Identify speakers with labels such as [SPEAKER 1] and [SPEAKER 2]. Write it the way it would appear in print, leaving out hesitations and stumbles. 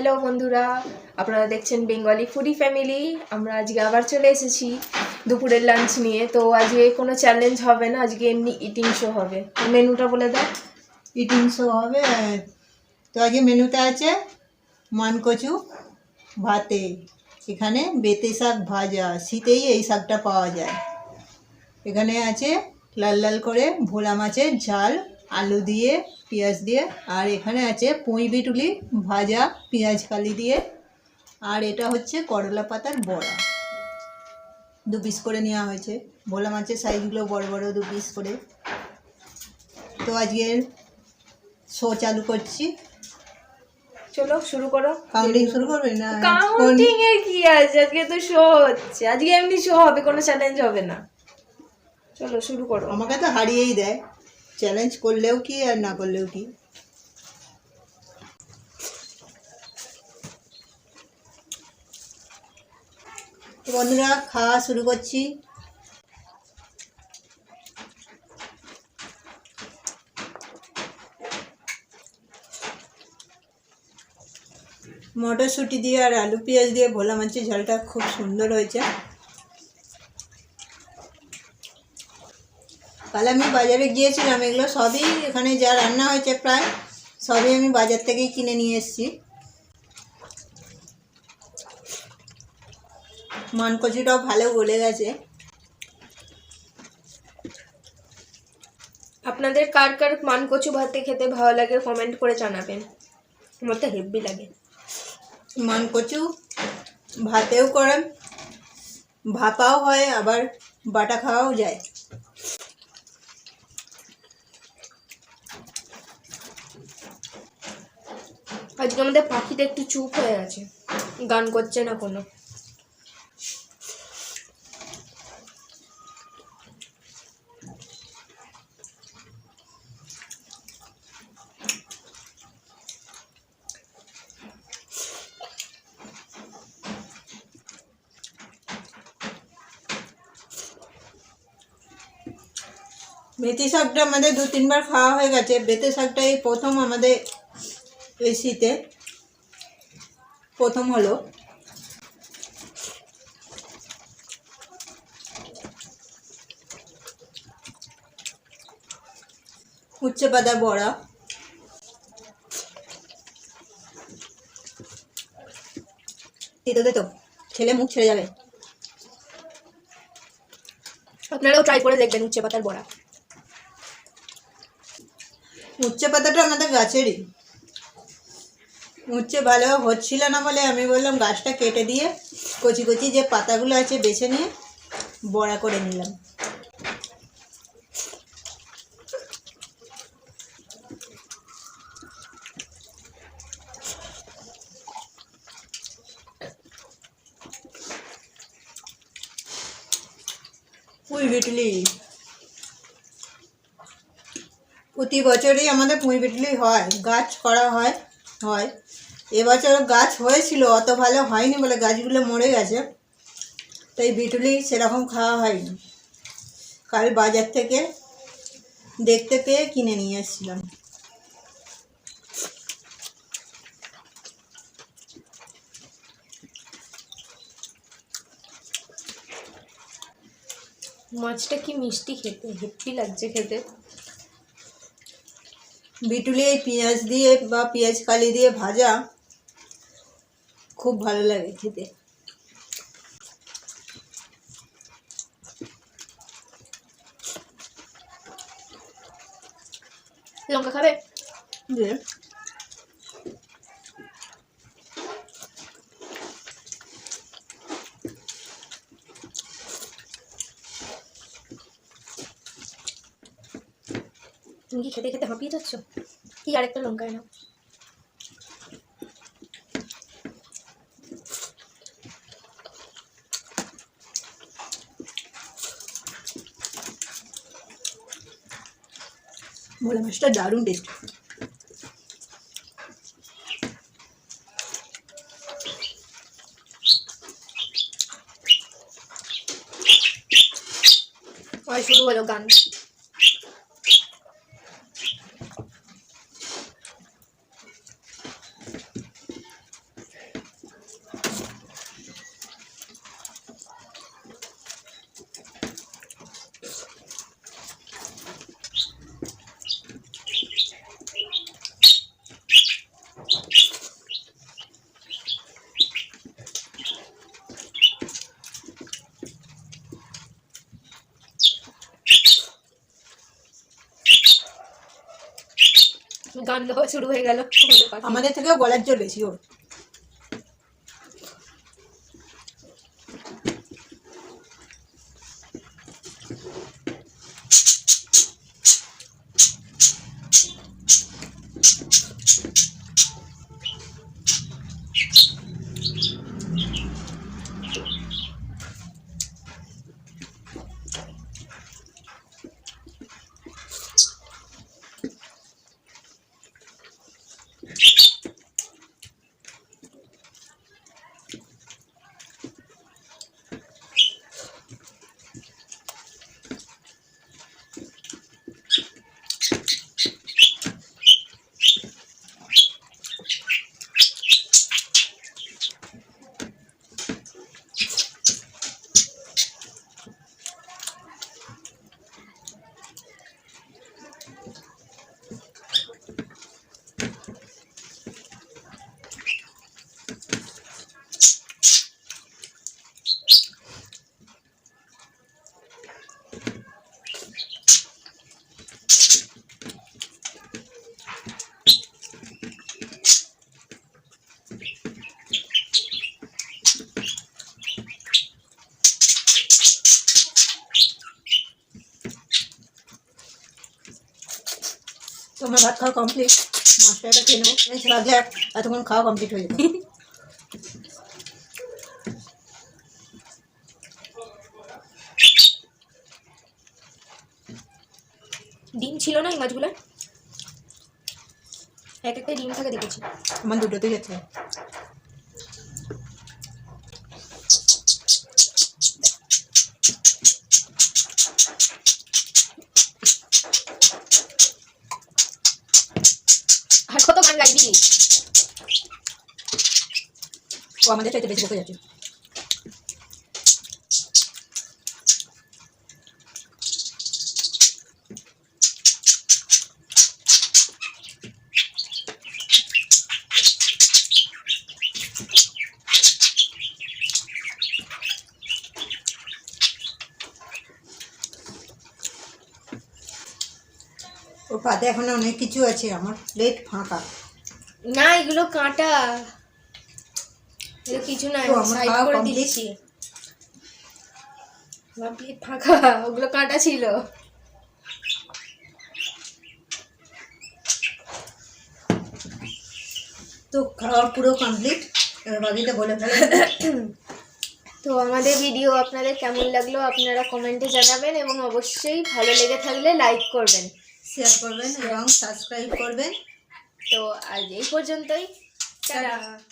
[SPEAKER 1] Hello বন্ধুরা, আপনারা দেখছেন বেঙ্গলি ফুডি ফ্যামিলি। আমরা আজকে আবার চলে এসেছি দুপুরের লাঞ্চ নিয়ে। তো আজকে কোনো চ্যালেঞ্জ হবে না, আজকে এমনি ইটিং শো হবে। মেনুটা বলে দাও।
[SPEAKER 2] ইটিং শো হবে। তো আজকে মেনুতে আছে মানকচু ভাতে, এখানে বেতে শাক ভাজা, শীতেই এই শাকটা পাওয়া যায়। এখানে আছে লাল লাল করে ভোলা মাছের ঝাল, আলু দিয়ে পেঁয়াজ দিয়ে, আর এখানে আছে পুঁই বিটুলি ভাজা পেঁয়াজ কালি দিয়ে, আর এটা হচ্ছে করলা পাতার বড়া। 2 পিস করে নেওয়া হয়েছে, ভোলা মাছের সাইজগুলো বড় বড় 2 পিস করে। তো আজকের শো চালু করছি,
[SPEAKER 1] চলো শুরু করো।
[SPEAKER 2] কাউন্টিং শুরু করবে না?
[SPEAKER 1] কাউন্টিং এর কি আছে, আজকে তো শো হচ্ছে, আজকে এমনি শো হবে, কোনো চ্যালেঞ্জ হবে না। চলো শুরু করো।
[SPEAKER 2] আমাকে তো হারিয়েই দেয়, চ্যালেঞ্জ করলেও কি আর না করলেও কি। তো বন্ধুরা, খাওয়া শুরু করছি। মটরশুঁটি দিয়ে আর আলু পেঁয়াজ দিয়ে ভোলা মাছের ঝালটা খুব সুন্দর হয়েছে। কাল আমি বাজারে গিয়েছিলাম, এগুলো সবই এখানে যা রান্না হয়েছে প্রায় সবই আমি বাজার থেকেই কিনে নিয়ে এসেছি। মানকচুটাও ভালো গলে গেছে।
[SPEAKER 1] আপনাদের কার কার মানকচু ভাতে খেতে ভালো লাগে কমেন্ট করে জানাবেন। আমার তো হেভি লাগে।
[SPEAKER 2] মানকচু ভাতেও করে, ভাপাও হয়, আবার বাটা খাওয়াও যায়।
[SPEAKER 1] আজকে আমাদের পাখিটা একটু চুপ হয়ে আছে, গান করছে না কোনো।
[SPEAKER 2] মেথি শাকটা আমাদের 2-3 বার খাওয়া হয়ে গেছে। বেতে শাকটা এই প্রথম আমাদের এই শীতে প্রথম হলো। উচ্ছে পাতা বড়া, তো খেলে মুখ ছেড়ে যাবে।
[SPEAKER 1] আপনারাও ট্রাই করে দেখবেন উচ্ছে পাতার বড়া।
[SPEAKER 2] উচ্ছে পাতাটা আমাদের গাছেরই। উচ্ছে ভালো হচ্ছিল না বলে আমি বললাম গাছটা কেটে দিয়ে কচি কচি যে পাতাগুলো আছে বেছে নিয়ে বড়া করে নিলাম। পুঁই বিটলি প্রতি বছরই আমাদের পুঁই বিটলি হয়, গাছ করা হয়। এবছর গাছ হয়েছিল, অত ভালো হয়নি বলে গাছগুলো মরে গেছে, তাই বিটলি সেরকম খাওয়া হয়নি। কাল বাজার থেকে দেখতে পেয়ে কিনে নিয়ে এসেছিলাম।
[SPEAKER 1] মাছটা কি মিষ্টি খেতে, হেভি লাগছে খেতে।
[SPEAKER 2] বিটুলি এই পেঁয়াজ দিয়ে বা পেঁয়াজ কালি দিয়ে ভাজা খুব ভালো লাগে খেতে।
[SPEAKER 1] লঙ্কা খাবে?
[SPEAKER 2] দিয়ে
[SPEAKER 1] তুমি কি খেতে খেতে হাঁপিয়ে যাচ্ছ? কি আরেকটা লঙ্কা এনো।
[SPEAKER 2] ভোলা মাছটা দারুণ টেস্ট।
[SPEAKER 1] আর শুরু হলো গান। গান গাওয়া শুরু হয়ে গেল
[SPEAKER 2] আমাদের থেকেও গলার জোর বেশি ওর। তোমার ভাত খাওয়া কমপ্লিট, মশলাটা খেয়ে নেবো, লাগলে এতক্ষণ খাওয়া কমপ্লিট হয়ে যেত।
[SPEAKER 1] ডিম ছিল না এই মাছগুলো, এক একটা ডিম থাকে দেখেছি।
[SPEAKER 2] আমার দুটোতেই গেছে।
[SPEAKER 1] আর কত গান গাইবি?
[SPEAKER 2] ও আমাদের চাইতে বেশি বকে যাচ্ছে। ও পাতে এখন অনেক কিছু আছে, আমার প্লেট ফাঁকা।
[SPEAKER 1] না এগুলো কাঁটা, এগুলো কিছু না,
[SPEAKER 2] তো আমার
[SPEAKER 1] সাইড
[SPEAKER 2] খাওয়া
[SPEAKER 1] করে
[SPEAKER 2] complete?
[SPEAKER 1] দিচ্ছি। আমার প্লেট ফাঁকা, ওগুলো কাঁটা ছিল।
[SPEAKER 2] তো খাওয়া পুরো কমপ্লিট, এবার বাকিটা বলে ফেলেন।
[SPEAKER 1] তো আমাদের ভিডিও আপনাদের কেমন লাগলো আপনারা কমেন্টে জানাবেন, এবং অবশ্যই ভালো লেগে থাকলে লাইক করবেন,
[SPEAKER 2] শেয়ার করবেন এবং সাবস্ক্রাইব করবেন।
[SPEAKER 1] তো আজ এই পর্যন্তই, টাটা।
[SPEAKER 2] টাটা।